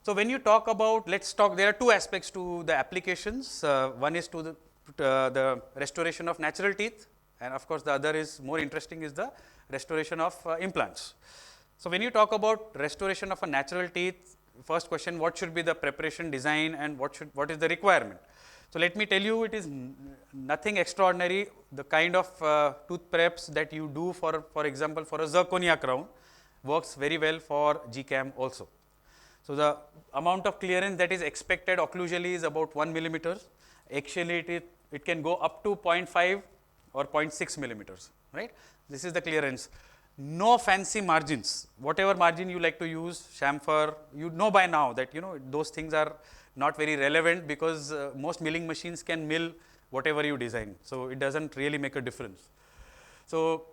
So when you talk about, let's talk, there are two aspects to the applications. One is to the restoration of natural teeth, and of course the other is more interesting is the restoration of implants. So when you talk about restoration of a natural teeth, first question, what should be the preparation design and what is the requirement? So let me tell you, it is nothing extraordinary. The kind of tooth preps that you do for example, for a zirconia crown works very well for GCAM also. So the amount of clearance that is expected occlusally is about 1 millimeter. Axially it can go up to 0.5 or 0.6 millimeters, right? This is the clearance. No fancy margins. Whatever margin you like to use, chamfer, you know by now that those things are not very relevant because most milling machines can mill whatever you design. So it doesn't really make a difference. So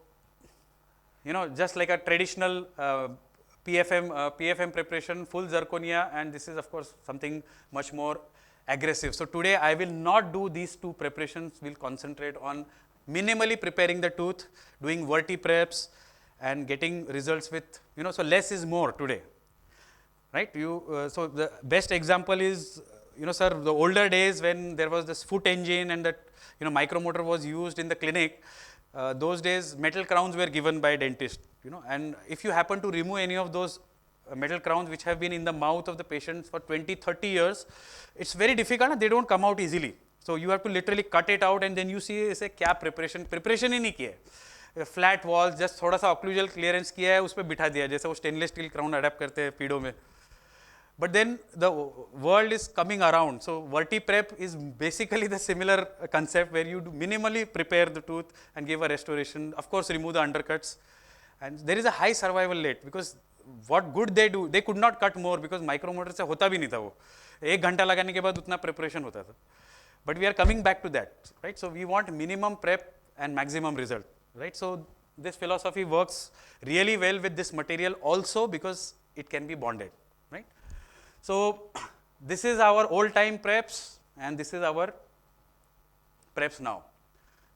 just like a traditional PFM preparation, full zirconia, and this is of course something much more aggressive. So today I will not do these two preparations. We'll concentrate on minimally preparing the tooth, doing vertipreps, and getting results with so less is more today, right? So the best example is sir, the older days when there was this foot engine and that micromotor was used in the clinic. Those days metal crowns were given by dentist, and if you happen to remove any of those metal crowns which have been in the mouth of the patients for 20-30 years, it's very difficult, they don't come out easily. So you have to literally cut it out, and then you see say क्या preparation ही नहीं किया है, flat walls, just थोड़ा सा occlusal clearance किया है, उस पर बिठा दिया, जैसे वो stainless steel crown adapt करते हैं पीड़ों में. But then the world is coming around. So vertiprep is basically the similar concept where you minimally prepare the tooth and give a restoration. Of course, remove the undercuts, and there is a high survival rate because what good they do, they could not cut more because micromotor से होता भी नहीं था वो. एक घंटा लगाने के बाद उतना preparation होता था. But we are coming back to that, right? So we want minimum prep and maximum result, right? So this philosophy works really well with this material also because it can be bonded, right? So this is our old time preps and this is our preps now,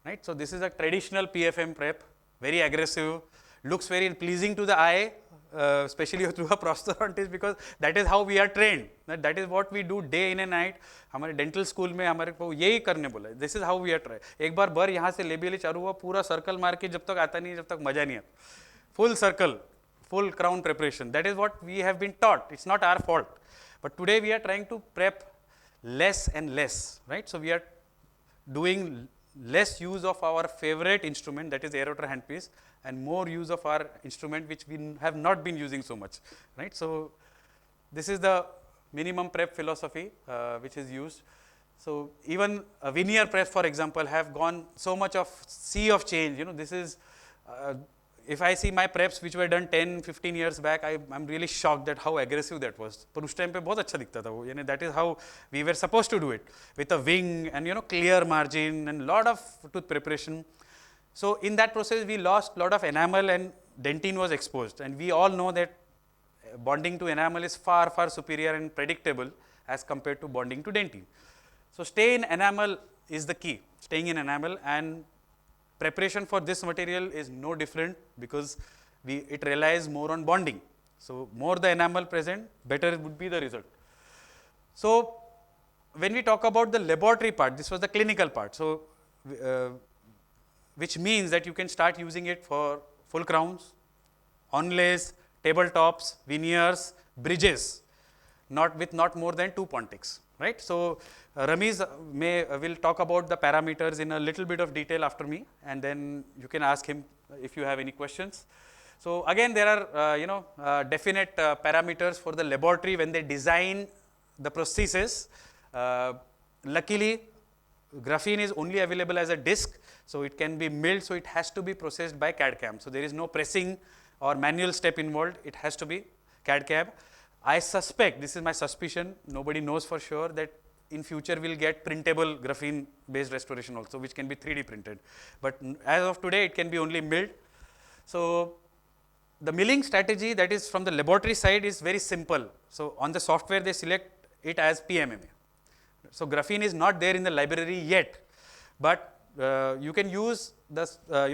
right? So this is a traditional PFM prep, very aggressive, looks very pleasing to the eye, especially through a prosthodontist because that is how we are trained. That is what we do day in and night. हमारे dental school में हमारे को यही करने बोला. This is how we are trained. एक बार बर यहाँ से लेबियली चालू हुआ, पूरा सर्कल मार के जब तक आता नहीं, जब तक मजा नहीं आता. Full circle, full crown preparation. That is what we have been taught. It's not our fault. But today we are trying to prep less and less, right? So we are doing less use of our favorite instrument, that is aerator handpiece, and more use of our instrument which we have not been using so much, right? So this is the minimum prep philosophy which is used. So even veneer preps, for example, have gone so much of sea of change. This is if I see my preps which were done 10-15 years back, I'm really shocked at how aggressive that was. पर उस time पे बहुत अच्छा दिखता था वो. That is how we were supposed to do it, with a wing and clear margin and lot of tooth preparation. So in that process we lost lot of enamel and dentine was exposed, and we all know that bonding to enamel is far superior and predictable as compared to bonding to dentine. So stay in enamel is the key, staying in enamel, and preparation for this material is no different because it relies more on bonding. So more the enamel present, better would be the result. So when we talk about the laboratory part, this was the clinical part. So which means that you can start using it for full crowns, onlays, tabletops, veneers, bridges, not more than 2 Pontics, right? So Ramesh will talk about the parameters in a little bit of detail after me, and then you can ask him if you have any questions. So again, there are definite parameters for the laboratory when they design the prosthesis. Luckily, graphene is only available as a disc, so it can be milled, so it has to be processed by CAD/CAM. So there is no pressing or manual step involved, it has to be CAD/CAM. I suspect, this is my suspicion, nobody knows for sure, that in future we'll get printable graphene based restoration also, which can be 3D printed. But as of today, it can be only milled. So the milling strategy that is from the laboratory side is very simple. So on the software, they select it as PMMA. So graphene is not there in the library yet, but you can use the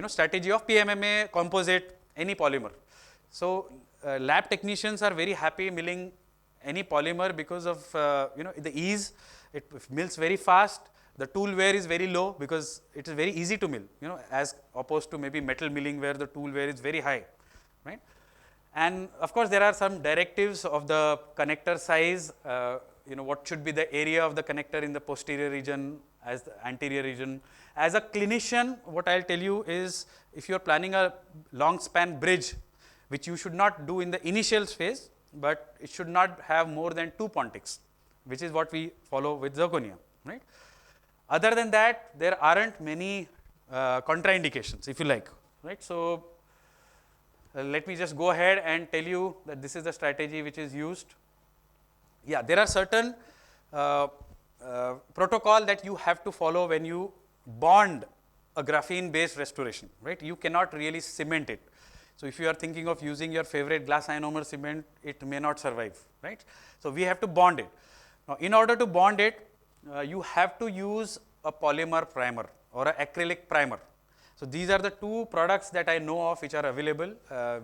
strategy of PMMA, composite, any polymer. So lab technicians are very happy milling any polymer because of the ease. It mills very fast. The tool wear is very low because it is very easy to mill, as opposed to maybe metal milling where the tool wear is very high, right? And of course, there are some directives of the connector size, what should be the area of the connector in the posterior region as the anterior region. As a clinician, what I'll tell you is, if you're planning a long span bridge, which you should not do in the initial phase, but it should not have more than 2 Pontics, which is what we follow with zirconia, right? Other than that, there aren't many contraindications, if you like, right? So, let me just go ahead and tell you that this is the strategy which is used. Yeah, there are certain protocol that you have to follow when you bond a graphene based restoration, right? You cannot really cement it. So, if you are thinking of using your favorite glass ionomer cement, it may not survive, right? So, we have to bond it. Now, in order to bond it, you have to use a polymer primer or an acrylic primer. So, these are the 2 products that I know of which are available.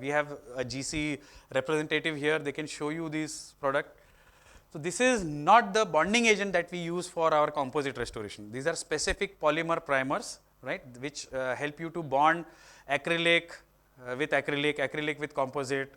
We have a GC representative here, they can show you this product. So, this is not the bonding agent that we use for our composite restoration. These are specific polymer primers, right, which help you to bond acrylic with acrylic, acrylic with composite,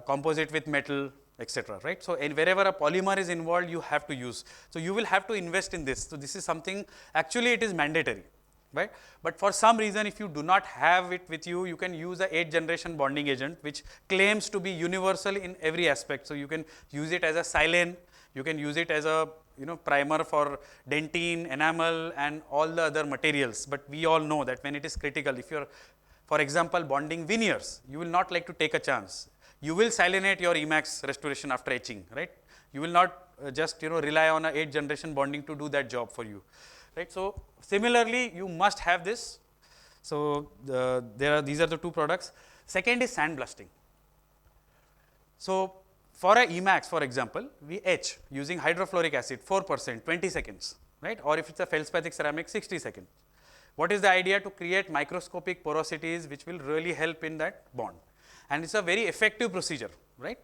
composite with metal, etc. Right. So, wherever a polymer is involved, you have to use. So, you will have to invest in this. So, this is something, actually it is mandatory, right. But for some reason, if you do not have it with you, you can use a 8th generation bonding agent, which claims to be universal in every aspect. So, you can use it as a silane, you can use it as a primer for dentine, enamel and all the other materials. But we all know that when it is critical, if you are, for example, bonding veneers, you will not like to take a chance. You will silanate your Emax restoration after etching, right. You will not just rely on a 8th generation bonding to do that job for you, right. So, similarly, you must have this. So, these are the 2 products. Second is sandblasting. So, for a Emax, for example, we etch using hydrofluoric acid 4%, 20 seconds, right, or if it is a feldspathic ceramic, 60 seconds. What is the idea? To create microscopic porosities which will really help in that bond. And it is a very effective procedure, right.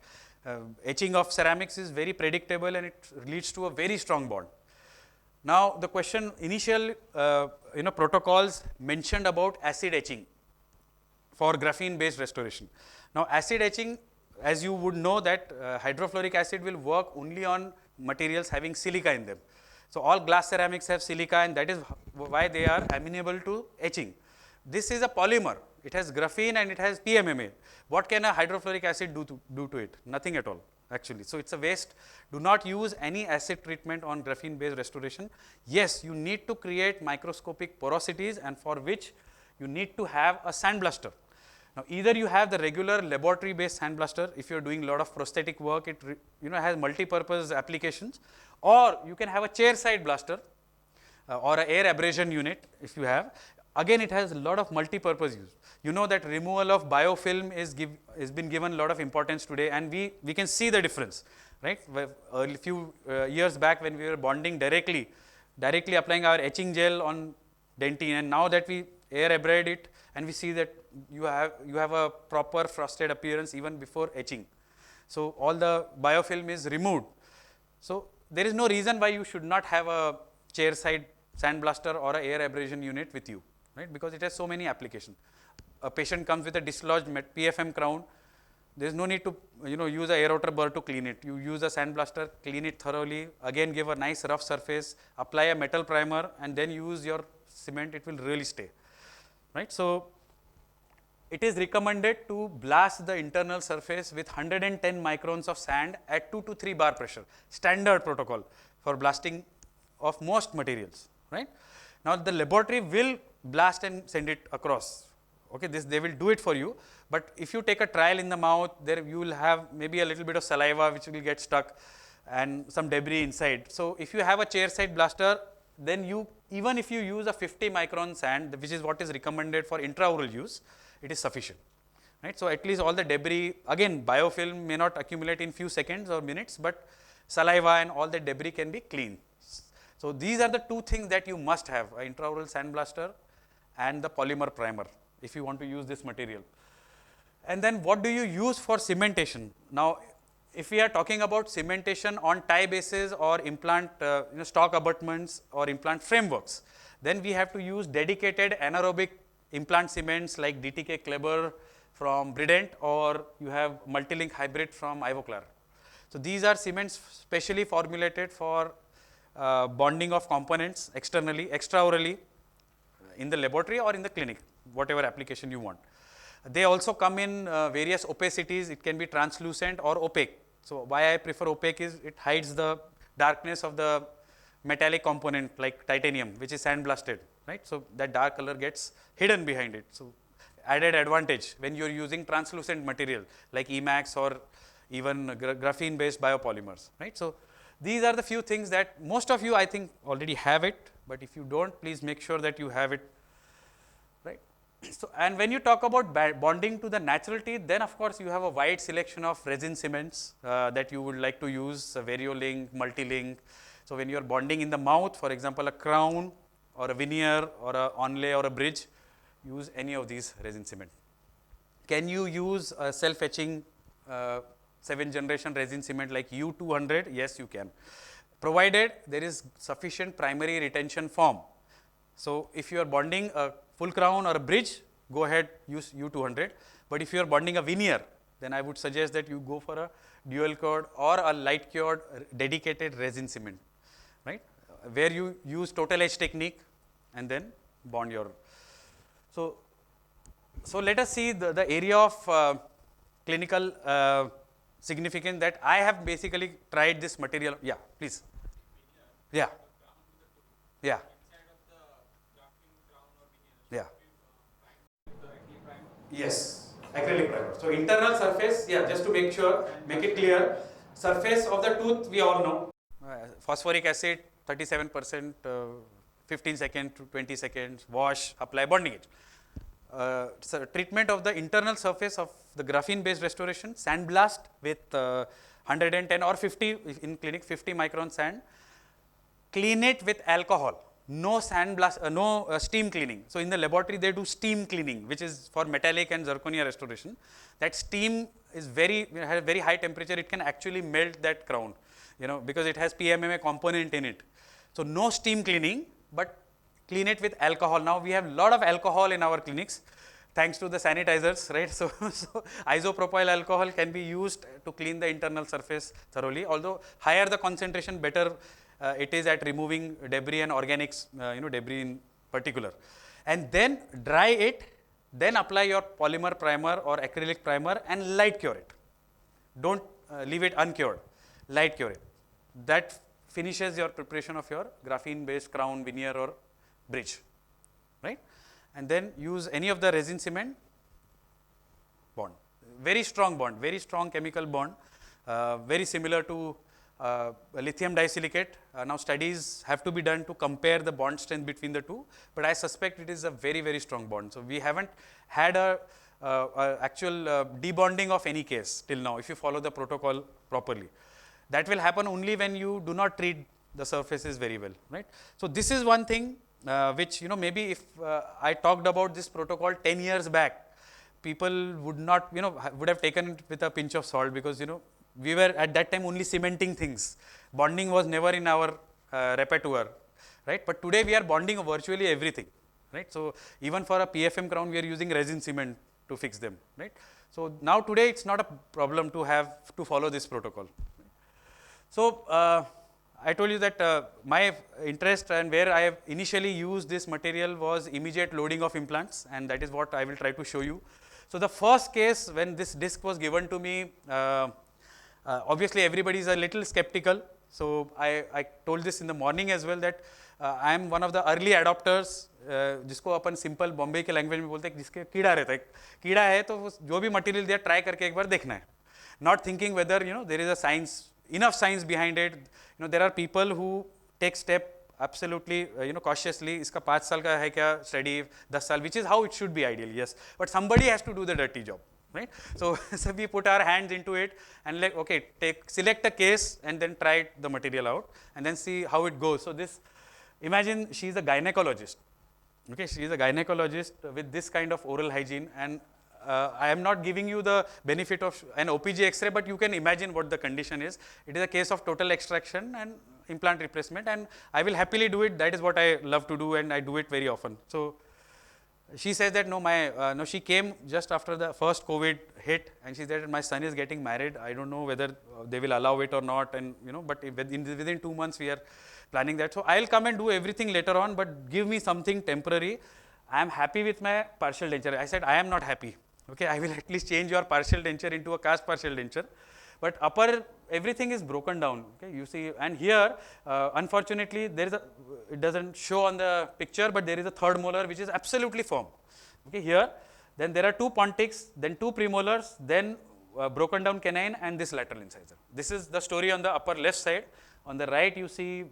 Etching of ceramics is very predictable and it leads to a very strong bond. Now, the question, initial protocols mentioned about acid etching for graphene based restoration. Now, acid etching, as you would know that hydrofluoric acid will work only on materials having silica in them. So, all glass ceramics have silica and that is why they are amenable to etching. This is a polymer, it has graphene and it has PMMA. What can a hydrofluoric acid do to it? Nothing at all actually. So, it is a waste. Do not use any acid treatment on graphene based restoration. Yes, you need to create microscopic porosities and for which you need to have a sandblaster. Now, either you have the regular laboratory based sandblaster, if you are doing a lot of prosthetic work, it has multi-purpose applications, or you can have a chair side blaster or an air abrasion unit if you have. Again, it has a lot of multi-purpose use. You know that removal of biofilm is been given a lot of importance today, and we can see the difference, right. A few years back when we were bonding directly applying our etching gel on dentine, and now that we air abrade it and we see that you have a proper frosted appearance even before etching. So, all the biofilm is removed. So, there is no reason why you should not have a chair side sandblaster or a air abrasion unit with you, right, because it has so many applications. A patient comes with a dislodged PFM crown, there is no need to use a aerator burr to clean it. You use a sandblaster, clean it thoroughly, again give a nice rough surface, apply a metal primer and then use your cement, it will really stay, right. So, it is recommended to blast the internal surface with 110 microns of sand at 2 to 3 bar pressure, standard protocol for blasting of most materials, right. Now, the laboratory will blast and send it across. Okay, they will do it for you, but if you take a trial in the mouth, there you will have maybe a little bit of saliva which will get stuck and some debris inside. So, if you have a chair side blaster, then even if you use a 50 micron sand, which is what is recommended for intraoral use, it is sufficient, right. So, at least all the debris, again biofilm may not accumulate in few seconds or minutes, but saliva and all the debris can be cleaned. So, these are the 2 things that you must have, a intraoral sandblaster and the polymer primer if you want to use this material. And then what do you use for cementation? Now, if we are talking about cementation on tie bases or implant stock abutments or implant frameworks, then we have to use dedicated anaerobic implant cements like DTK Kleber from Brident, or you have Multilink Hybrid from Ivoclar. So these are cements specially formulated for bonding of components externally, extraorally, in the laboratory or in the clinic, whatever application you want. They also come in various opacities. It can be translucent or opaque. So why I prefer opaque is it hides the darkness of the metallic component like titanium, which is sandblasted, right? So that dark color gets hidden behind it. So added advantage when you are using translucent material like Emax or even graphene based biopolymers, right? So these are the few things that most of you I think already have it, but if you don't, please make sure that you have it, right? So, and when you talk about bonding to the natural teeth, then of course you have a wide selection of resin cements that you would like to use, Variolink, Multilink. So when you are bonding in the mouth, for example, a crown or a veneer or a onlay or a bridge, use any of these resin cement. Can you use a self-etching 7th generation resin cement like U200? Yes, you can, provided there is sufficient primary retention form. So if you are bonding a full crown or a bridge, go ahead, use U200. But if you are bonding a veneer, then I would suggest that you go for a dual cured or a light cured dedicated resin cement, right? Where you use total etch technique and then bond your. So let us see the area of clinical significance that I have basically tried this material. Yeah, please. Yeah. Yeah. Yeah. Yes, acrylic primer. So internal surface, yeah, just to make sure, make it clear, surface of the tooth we all know. Phosphoric acid 37%, 15 seconds to 20 seconds, wash, apply, bonding it. So treatment of the internal surface of the graphene based restoration, sandblast with 110 or 50 in clinic, 50 micron sand, clean it with alcohol. No sandblast, no steam cleaning. So in the laboratory they do steam cleaning, which is for metallic and zirconia restoration. That steam is has very high temperature. It can actually melt that crown, because it has PMMA component in it. So no steam cleaning, but clean it with alcohol. Now we have a lot of alcohol in our clinics, thanks to the sanitizers, right? So isopropyl alcohol can be used to clean the internal surface thoroughly. Although higher the concentration, better it is at removing debris and organics, debris in particular. And then dry it, then apply your polymer primer or acrylic primer and light cure it. Don't leave it uncured, light cure it. That finishes your preparation of your graphene based crown, veneer or bridge, right? And then use any of the resin cement, bond. Very strong bond, very strong chemical bond, very similar to lithium disilicate. Now studies have to be done to compare the bond strength between the two, but I suspect it is a very, very strong bond. So we haven't had a actual debonding of any case till now, if you follow the protocol properly. That will happen only when you do not treat the surfaces very well, right? So this is one thing which, maybe if I talked about this protocol 10 years back, people would not, would have taken it with a pinch of salt, because, we were at that time only cementing things. Bonding was never in our repertoire, right? But today we are bonding virtually everything, right? So even for a PFM crown, we are using resin cement to fix them, right? So now today it's not a problem to follow this protocol. So I told you that my interest and where I have initially used this material was immediate loading of implants, and that is what I will try to show you. So the first case when this disc was given to me, obviously everybody is a little skeptical. So I told this in the morning as well that I am one of the early adopters, जिसको अपन simple Bombay के language में बोलते हैं जिसके कीड़ा रहता है, कीड़ा है तो जो भी मटेरियल दिया ट्राई करके एक बार देखना है, not thinking whether there is a science, enough science behind it. There are people who take step absolutely cautiously. इसका 5 साल का है क्या study, 10 साल, which is how it should be ideal, yes. But somebody has to do the dirty job, right? So we put our hands into it and like, okay, select a case and then try the material out and then see how it goes. So imagine she is a gynecologist. Okay, she is a gynecologist with this kind of oral hygiene, and I am not giving you the benefit of an OPG X-ray, but you can imagine what the condition is. It is a case of total extraction and implant replacement, and I will happily do it. That is what I love to do, and I do it very often. So she says that no, she came just after the first COVID hit, and she said that my son is getting married. I don't know whether they will allow it or not, and but within 2 months we are planning that. So I'll come and do everything later on, but give me something temporary. I am happy with my partial denture. I said I am not happy. Okay, I will at least change your partial denture into a cast partial denture, but upper everything is broken down. Okay, you see, and here unfortunately there is it doesn't show on the picture, but there is a third molar which is absolutely firm. Okay, here, then there are 2 pontics, then 2 premolars, then broken down canine, and this lateral incisor. This is the story on the upper left side. On the right you see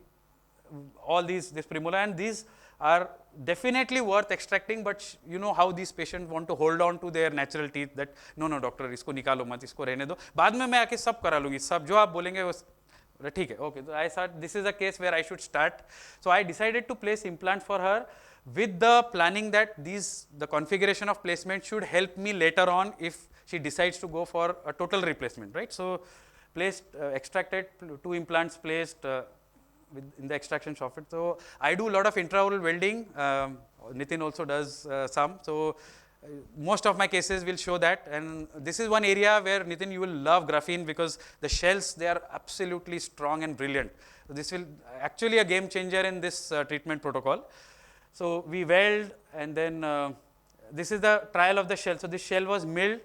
all this premolar, and these are definitely worth extracting, but you know how these patients want to hold on to their natural teeth, that no doctor, इसको निकालो मत, इसको रहने दो, बाद में मैं आके सब करा लूँगी, सब जो आप बोलेंगे वो ठीक है. Okay, so I thought this is a case where I should start. So I decided to place implant for her with the planning that the configuration of placement should help me later on if she decides to go for a total replacement, right? So placed, extracted, 2 implants placed in the extraction software. So I do a lot of intraoral welding. Nitin also does some. So most of my cases will show that, and this is one area where Nitin you will love graphene, because the shells, they are absolutely strong and brilliant. So this will actually a game changer in this treatment protocol. So we weld, and then this is the trial of the shell. So this shell was milled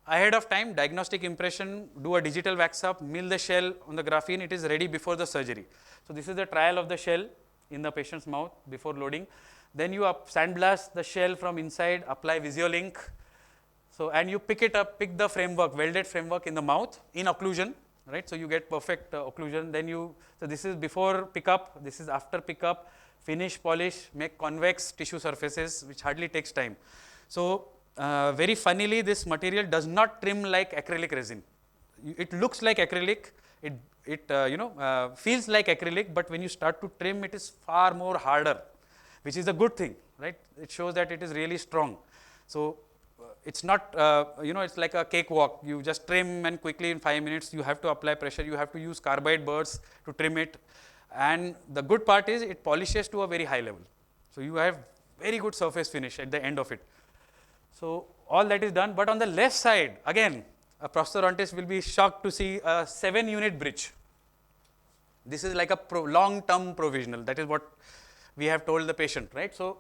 ahead of time, diagnostic impression, do a digital wax up, mill the shell on the graphene, it is ready before the surgery. So this is the trial of the shell in the patient's mouth before loading. Then you sandblast the shell from inside, apply Visiolink. So, and you pick it up, pick the framework, welded framework in the mouth in occlusion, right? So you get perfect occlusion. Then so this is before pickup, this is after pickup, finish, polish, make convex tissue surfaces, which hardly takes time. So very funnily, this material does not trim like acrylic resin. It looks like acrylic, it feels like acrylic, but when you start to trim, it is far more harder, which is a good thing, right? It shows that it is really strong. So it's not, it's like a cakewalk. You just trim, and quickly in 5 minutes, you have to apply pressure. You have to use carbide burrs to trim it. And the good part is it polishes to a very high level. So you have very good surface finish at the end of it. So all that is done. But on the left side, again, a prosthodontist will be shocked to see a 7-unit bridge. This is like a long-term provisional. That is what we have told the patient, right? So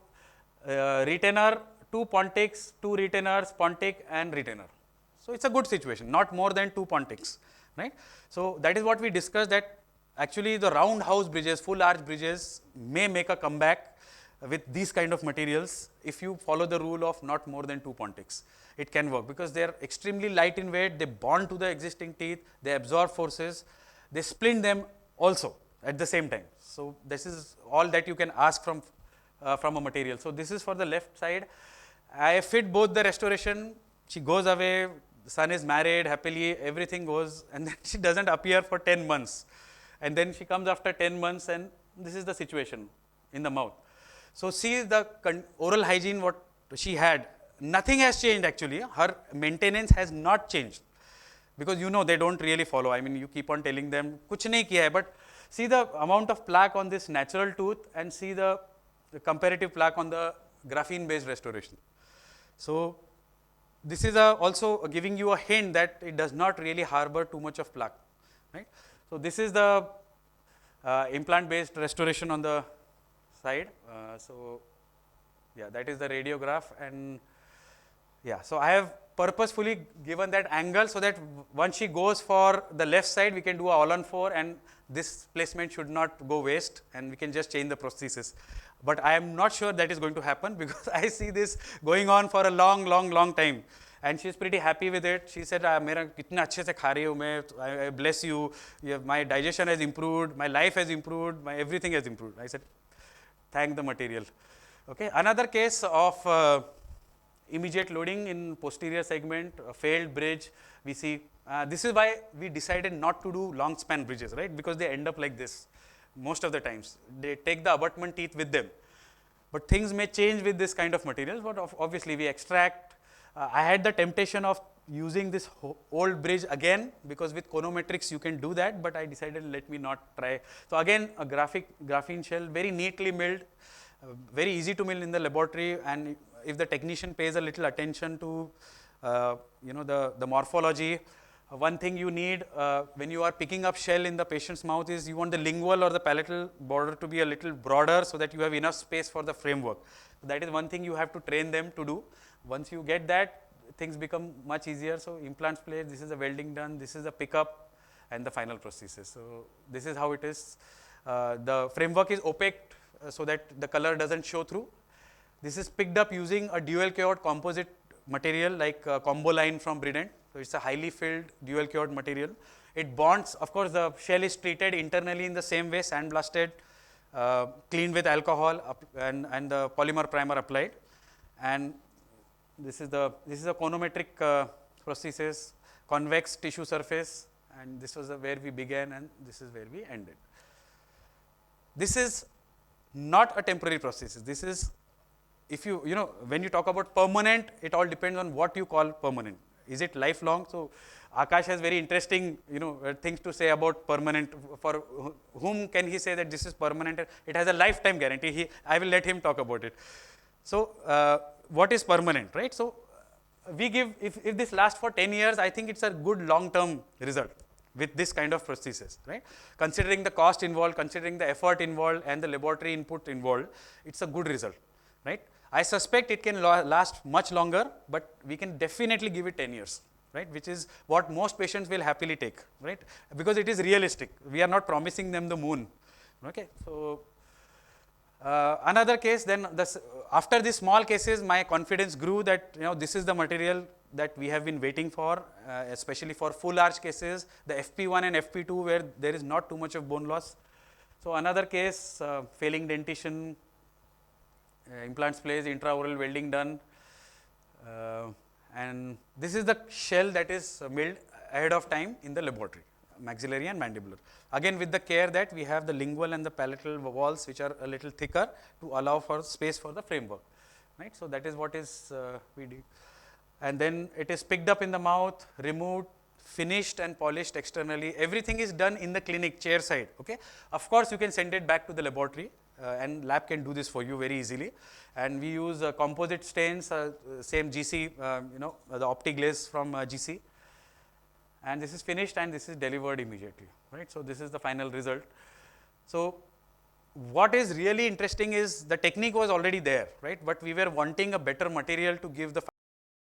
retainer, 2 pontics, 2 retainers, pontic and retainer. So it's a good situation, not more than 2 pontics, right? So that is what we discussed, that actually the roundhouse bridges, full arch bridges may make a comeback with these kind of materials if you follow the rule of not more than 2 pontics. It can work because they are extremely light in weight, they bond to the existing teeth, they absorb forces, they splint them also at the same time. So this is all that you can ask from a material. So this is for the left side. I fit both the restoration, she goes away, the son is married happily, everything goes, and then she doesn't appear for 10 months. And then she comes after 10 months, and this is the situation in the mouth. So see the oral hygiene what she had, nothing has changed actually. Her maintenance has not changed, because they don't really follow. I mean, you keep on telling them, kuch nahi kiya hai, but see the amount of plaque on this natural tooth and see the comparative plaque on the graphene based restoration. So this is also giving you a hint that it does not really harbor too much of plaque, right? So this is the implant based restoration on the side. So yeah, that is the radiograph, and yeah, so I have purposefully given that angle so that once she goes for the left side, we can do a all-on-4, and this placement should not go waste, and we can just change the prosthesis. But I am not sure that is going to happen, because I see this going on for a long time, and she is pretty happy with it. She said, "Mera kitna अच्छे से खा रही हूँ मैं, I bless you. My digestion has improved, my life has improved, my everything has improved." I said, "Thank the material." Okay, another case of immediate loading in posterior segment, a failed bridge. We see this is why we decided not to do long span bridges, right? Because they end up like this most of the times. They take the abutment teeth with them, but things may change with this kind of materials. But obviously we extract, I had the temptation of using this old bridge again, because with Conometrics you can do that, but I decided let me not try. So again, a graphene shell, very neatly milled, very easy to mill in the laboratory, and if the technician pays a little attention to the morphology. One thing you need when you are picking up shell in the patient's mouth is you want the lingual or the palatal border to be a little broader so that you have enough space for the framework. That is one thing you have to train them to do. Once you get that, things become much easier. So implants place, this is the welding done, this is the pickup and the final prosthesis. So this is how it is. The framework is opaque so that the color doesn't show through. This is picked up using a dual cured composite material like Comboline from Brident. So it's a highly filled dual cured material. It bonds, of course, the shell is treated internally in the same way, sandblasted, cleaned with alcohol and the polymer primer applied. And this is a Conometric prosthesis, convex tissue surface, and this was where we began and this is where we ended. This is not a temporary prosthesis. This is, if when you talk about permanent, it all depends on what you call permanent. Is it lifelong? So Akash has very interesting, things to say about permanent. For whom can he say that this is permanent? It has a lifetime guarantee. I will let him talk about it. So what is permanent, right? So we give, if this lasts for 10 years, I think it's a good long-term result with this kind of prosthesis, right? Considering the cost involved, considering the effort involved and the laboratory input involved, it's a good result, right? I suspect it can last much longer, but we can definitely give it 10 years, right? Which is what most patients will happily take, right? Because it is realistic. We are not promising them the moon, okay? So another case, then after these small cases, my confidence grew that this is the material that we have been waiting for, especially for full arch cases, the FP1 and FP2 where there is not too much of bone loss. So another case, failing dentition, implants placed, intraoral welding done, and this is the shell that is milled ahead of time in the laboratory, maxillary and mandibular. Again with the care that we have the lingual and the palatal walls which are a little thicker to allow for space for the framework, right. So that is what is we did, and then it is picked up in the mouth, removed, finished and polished externally. Everything is done in the clinic, chair side, okay. Of course you can send it back to the laboratory, and lab can do this for you very easily, and we use composite stains, same GC, the OptiGlaze from GC, and this is finished and this is delivered immediately, right. So this is the final result. So what is really interesting is the technique was already there, right, but we were wanting a better material to give the